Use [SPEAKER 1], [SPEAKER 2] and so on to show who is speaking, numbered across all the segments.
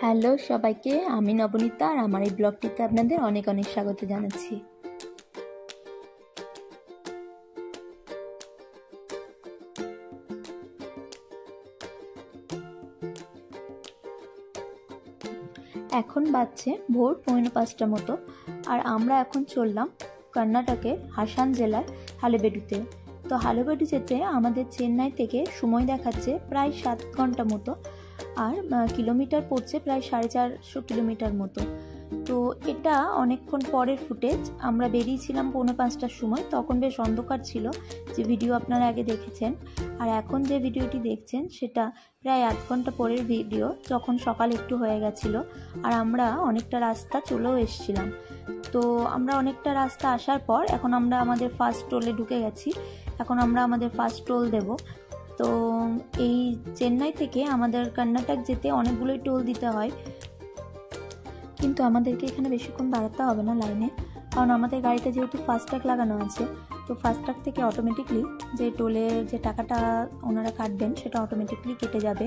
[SPEAKER 1] Hello সবাইকে, আমি নবনীতা আর আমার এই ব্লগটিতে আপনাদের অনেক অনেক স্বাগত জানাচ্ছি। এখন বাজছে ভোর 4:45 মতো, আর আমরা এখন চললাম কর্ণাটকের হাসান জেলার হালেবেডুতে। তো হালেবেডু যেতে আমাদের চেন্নাই থেকে সময় দেখাচ্ছে প্রায় 7 ঘন্টা মতো, আর কিলোমিটার পড়ছে প্রায় 450 কিলোমিটার মতো। তো এটা অনেকক্ষণ পরের ফুটেজ। আমরা বেরিয়েছিলাম 4:45টার সময়, তখন বেশ অন্ধকার ছিল, যে ভিডিও আপনারা আগে দেখেছেন। আর এখন যে ভিডিওটি দেখছেন সেটা প্রায় 8 ঘন্টা পরের ভিডিও, যখন সকাল একটু হয়ে গেছিলো আর আমরা অনেকটা রাস্তা চলেও এসেছিলাম। তো আমরা অনেকটা রাস্তা আসার পর এখন আমরা আমাদের ফার্স্ট টোলে ঢুকে গেছি। এখন আমরা আমাদের ফার্স্ট টোল দেব। তো এই চেন্নাই থেকে আমাদের কর্ণাটক যেতে অনেকগুলোই টোল দিতে হয়, কিন্তু আমাদেরকে এখানে বেশিক্ষণ দাঁড়াতে হবে না লাইনে, কারণ আমাদের গাড়িতে যেহেতু ফাস্ট্যাগ লাগানো আছে। তো ফাস্ট্যাগ থেকে অটোমেটিকলি যে টোলের যে টাকাটা ওনারা কাটবেন সেটা অটোমেটিকলি কেটে যাবে।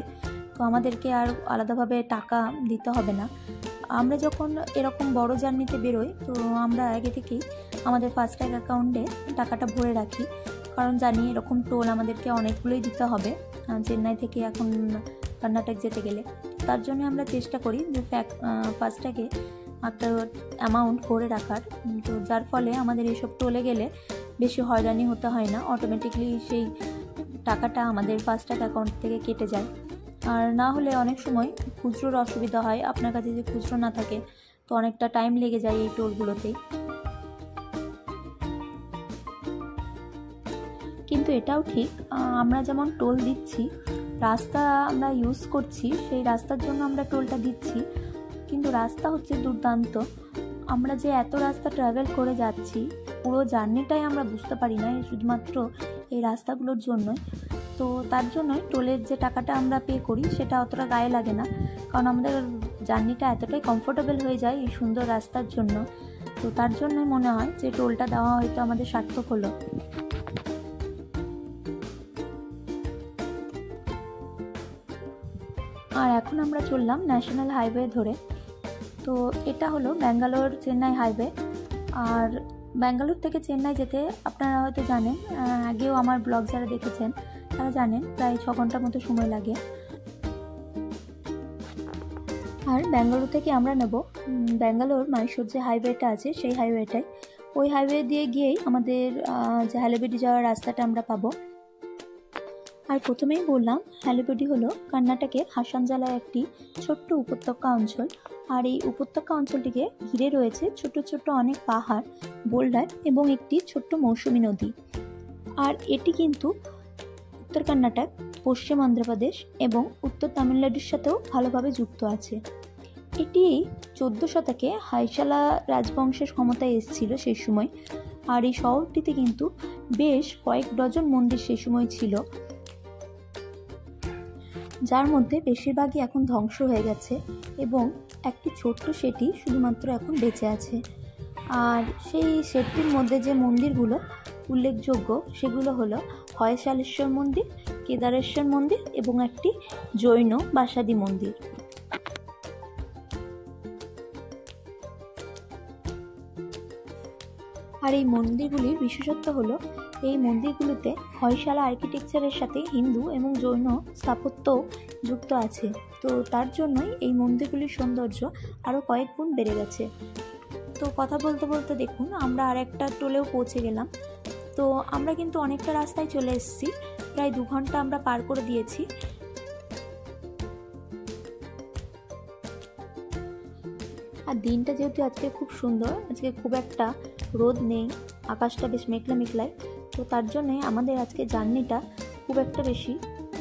[SPEAKER 1] তো আমাদেরকে আর আলাদাভাবে টাকা দিতে হবে না। আমরা যখন এরকম বড় জার্নিতে বেরোই, তো আমরা আগে থেকেই আমাদের ফাস্ট্যাগ অ্যাকাউন্টে টাকাটা ভরে রাখি, কারণ জানি এরকম টোল আমাদেরকে অনেকগুলোই দিতে হবে চেন্নাই থেকে এখন কর্ণাটক যেতে গেলে। তার জন্য আমরা চেষ্টা করি যে ফাস্ট্যাগে একটা অ্যামাউন্ট ভরে রাখার, তো যার ফলে আমাদের এইসব টোলে গেলে বেশি হয়রানি হতে হয় না, অটোমেটিকলি সেই টাকাটা আমাদের ফাস্ট্যাগ অ্যাকাউন্ট থেকে কেটে যায়। আর না হলে অনেক সময় খুচরোর অসুবিধা হয়, আপনার কাছে যদি খুচরো না থাকে তো অনেকটা টাইম লেগে যায় এই টোলগুলোতেই। কিন্তু এটাও ঠিক, আমরা যেমন টোল দিচ্ছি, রাস্তা আমরা ইউজ করছি, সেই রাস্তার জন্য আমরা টোলটা দিচ্ছি, কিন্তু রাস্তা হচ্ছে দুর্দান্ত। আমরা যে এত রাস্তা ট্রাভেল করে যাচ্ছি, পুরো জার্নিটাই আমরা বুঝতে পারি না শুধুমাত্র এই রাস্তাগুলোর জন্যই। তো তার জন্যই টোলের যে টাকাটা আমরা পে করি সেটা অতটা গায়ে লাগে না, কারণ আমাদের জার্নিটা এতটাই কমফোর্টেবল হয়ে যায় এই সুন্দর রাস্তার জন্য। তো তার জন্যই মনে হয় যে টোলটা দেওয়া হয়তো আমাদের সার্থক হলো। আর এখন আমরা চললাম ন্যাশনাল হাইওয়ে ধরে। তো এটা হলো ব্যাঙ্গালোর চেন্নাই হাইওয়ে। আর ব্যাঙ্গালোর থেকে চেন্নাই যেতে আপনারা হয়তো জানেন, আগেও আমার ব্লগ যারা দেখেছেন তারা জানেন, প্রায় 6 ঘন্টা মতো সময় লাগে। আর ব্যাঙ্গালোর থেকে আমরা নেব ব্যাঙ্গালোর মাইসোর যে হাইওয়েটা আছে সেই হাইওয়েটাই। ওই হাইওয়ে দিয়ে গিয়েই আমাদের যে হালেবেডু যাওয়ার রাস্তাটা আমরা পাবো। আর প্রথমেই বললাম, হালেবেডু হলো কর্ণাটকের হাসান জেলার একটি ছোট্ট উপত্যকা অঞ্চল। আর এই উপত্যকা অঞ্চলটিকে ঘিরে রয়েছে ছোট ছোট অনেক পাহাড়, বোল্ডার এবং একটি ছোট্ট মৌসুমী নদী। আর এটি কিন্তু উত্তর কর্ণাটক, পশ্চিম অন্ধ্রপ্রদেশ এবং উত্তর তামিলনাড়ুর সাথেও ভালোভাবে যুক্ত আছে। এটি 14 শতকে হাইসালা রাজবংশের ক্ষমতায় এসেছিল সেই সময়। আর এই শহরটিতে কিন্তু বেশ কয়েক ডজন মন্দির সেই সময় ছিল, যার মধ্যে বেশিরভাগই এখন ধ্বংস হয়ে গেছে এবং একটি ছোট্ট সেটি শুধুমাত্র এখন বেঁচে আছে। আর সেই সেটটির মধ্যে যে মন্দিরগুলো উল্লেখযোগ্য সেগুলো হলো হয়শালেশ্বর মন্দির, কেদারেশ্বর মন্দির এবং একটি জৈন বাসাদি মন্দির। আর এই মন্দিরগুলির বিশেষত্ব হলো, এই মন্দিরগুলিতে হয়শালা আর্কিটেকচারের সাথে হিন্দু এবং জৈন স্থাপত্য যুক্ত আছে। তো তার জন্যই এই মন্দিরগুলির সৌন্দর্য আরও কয়েক গুণ বেড়ে গেছে। তো কথা বলতে বলতে দেখুন আমরা আরেকটা টোলেও পৌঁছে গেলাম। তো আমরা কিন্তু অনেকটা রাস্তায় চলে এসেছি, প্রায় 2 ঘন্টা আমরা পার করে দিয়েছি। আর দিনটা যেহেতু আজকে খুব সুন্দর, আজকে খুব একটা রোদ নেই, আকাশটা বেশ মেঘলা মেঘলায়, তো তার জন্যে আমাদের আজকে জার্নিটা খুব একটা বেশি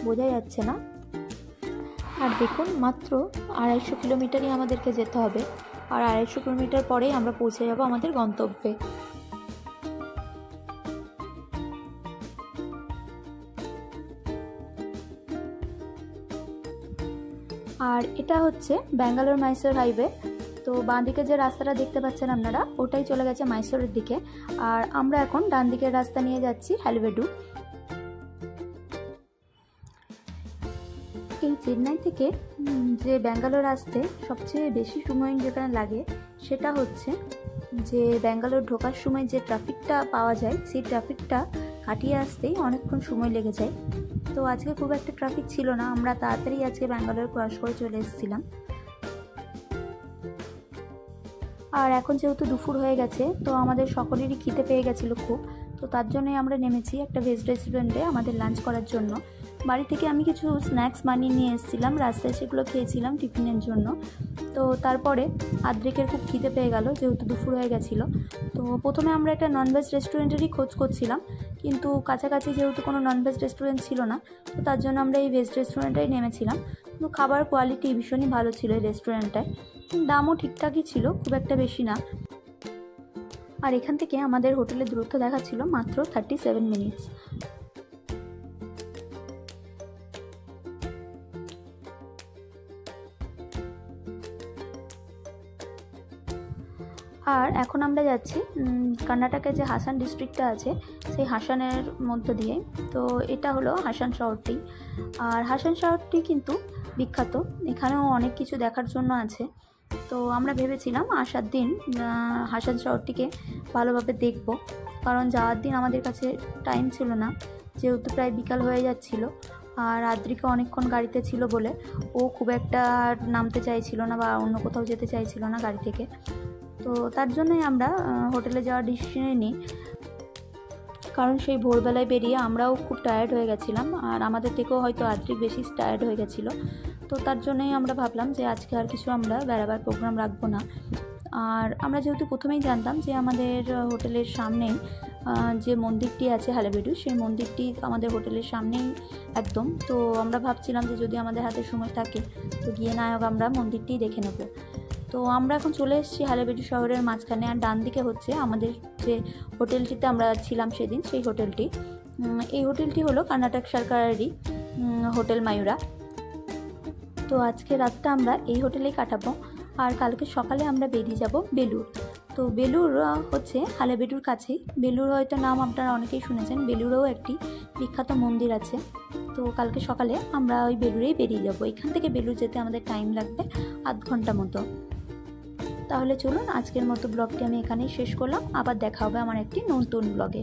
[SPEAKER 1] বোঝা যাচ্ছে না। আর দেখুন মাত্র 250 কিলোমিটারই আমাদেরকে যেতে হবে, আর 250 কিলোমিটার পরেই আমরা পৌঁছে যাব আমাদের গন্তব্যে। আর এটা হচ্ছে ব্যাঙ্গালোর মাইসোর হাইওয়ে। তো বাঁ দিকে যে রাস্তাটা দেখতে পাচ্ছেন আপনারা, ওটাই চলে গেছে মাইসোরের দিকে। আর আমরা এখন ডান দিকের রাস্তা নিয়ে যাচ্ছি হালেবেডু। এই চেন্নাই থেকে যে ব্যাঙ্গালোর আসতে সবচেয়ে বেশি সময় যেখানে লাগে সেটা হচ্ছে যে ব্যাঙ্গালোর ঢোকার সময় যে ট্রাফিকটা পাওয়া যায় সেই ট্রাফিকটা কাটিয়ে আসতেই অনেকক্ষণ সময় লেগে যায়। তো আজকে খুব একটা ট্রাফিক ছিল না, আমরা তাড়াতাড়ি আজকে ব্যাঙ্গালোর ক্রস করে চলে এসেছিলাম। আর এখন যেহেতু দুপুর হয়ে গেছে তো আমাদের সকলেরই খিদে পেয়ে গেছিলো খুব, তো তার জন্যই আমরা নেমেছি একটা ভেজ রেস্টুরেন্টে আমাদের লাঞ্চ করার জন্য। বাড়ি থেকে আমি কিছু স্ন্যাক্স বানিয়ে নিয়ে এসেছিলাম, রাস্তায় সেগুলো খেয়েছিলাম টিফিনের জন্য। তো তারপরে আদ্রিকের খুব খিদে পেয়ে গেল যেহেতু দুপুর হয়ে গেছিলো। তো প্রথমে আমরা একটা ননভেজ রেস্টুরেন্টেরই খোঁজ করছিলাম, কিন্তু কাছাকাছি যেহেতু কোনো ননভেজ রেস্টুরেন্ট ছিল না, তো তার জন্য আমরা এই ভেজ রেস্টুরেন্টেই নেমেছিলাম। কিন্তু খাবার কোয়ালিটি ভীষণই ভালো ছিল এই রেস্টুরেন্টটায়, দামও ঠিকঠাকই ছিল, খুব একটা বেশি না। আর এখান থেকে আমাদের হোটেলের দূরত্ব দেখাচ্ছিল মাত্র 37 মিনিটস। আর এখন আমরা যাচ্ছি কর্ণাটকের যে হাসান ডিস্ট্রিক্টটা আছে সেই হাসানের মধ্য দিয়ে। তো এটা হলো হাসান শহরটি। আর হাসান শহরটি কিন্তু বিখ্যাত, এখানেও অনেক কিছু দেখার জন্য আছে। তো আমরা ভেবেছিলাম আসার দিন হাসান শহরটিকে ভালোভাবে দেখব, কারণ যাওয়ার দিন আমাদের কাছে টাইম ছিল না, যেহেতু প্রায় বিকাল হয়ে যাচ্ছিল। আর আদ্রিকা অনেকক্ষণ গাড়িতে ছিল বলে ও খুব একটা নামতে চাইছিল না বা অন্য কোথাও যেতে চাইছিল না গাড়ি থেকে। তো তার জন্যই আমরা হোটেলে যাওয়ার ডিসিশন নিই, কারণ সেই ভোরবেলায় বেরিয়ে আমরাও খুব টায়ার্ড হয়ে গেছিলাম, আর আমাদের থেকেও হয়তো আদ্রিক বেশি টায়ার্ড হয়ে গেছিলো। তো তার জন্যই আমরা ভাবলাম যে আজকে আর কিছু আমরা বেড়াবার প্রোগ্রাম রাখবো না। আর আমরা যেহেতু প্রথমেই জানতাম যে আমাদের হোটেলের সামনেই যে মন্দিরটি আছে হালেবেডু, সেই মন্দিরটি আমাদের হোটেলের সামনেই একদম। তো আমরা ভাবছিলাম যে যদি আমাদের হাতে সময় থাকে তো গিয়ে না হোক আমরা মন্দিরটিই দেখে নেব। তো আমরা এখন চলে এসেছি হালেবেডু শহরের মাঝখানে, আর ডান দিকে হচ্ছে আমাদের যে হোটেলটিতে আমরা ছিলাম সেদিন সেই হোটেলটি। এই হোটেলটি হলো কর্ণাটক সরকারেরই হোটেল ময়ূরা। তো আজকে রাতটা আমরা এই হোটেলেই কাটাবো, আর কালকে সকালে আমরা বেরিয়ে যাব বেলুর। তো বেলুর হচ্ছে হালেবেডুর কাছেই। বেলুর হয়তো নাম আপনারা অনেকেই শুনেছেন, বেলুরেও একটি বিখ্যাত মন্দির আছে। তো কালকে সকালে আমরা ওই বেলুরেই বেরিয়ে যাব। এখান থেকে বেলুর যেতে আমাদের টাইম লাগবে আধ ঘন্টা মতো। তাহলে চলুন আজকের মতো ব্লগটি আমি এখানেই শেষ করলাম, আবার দেখা হবে আমার একটি নতুন ব্লগে।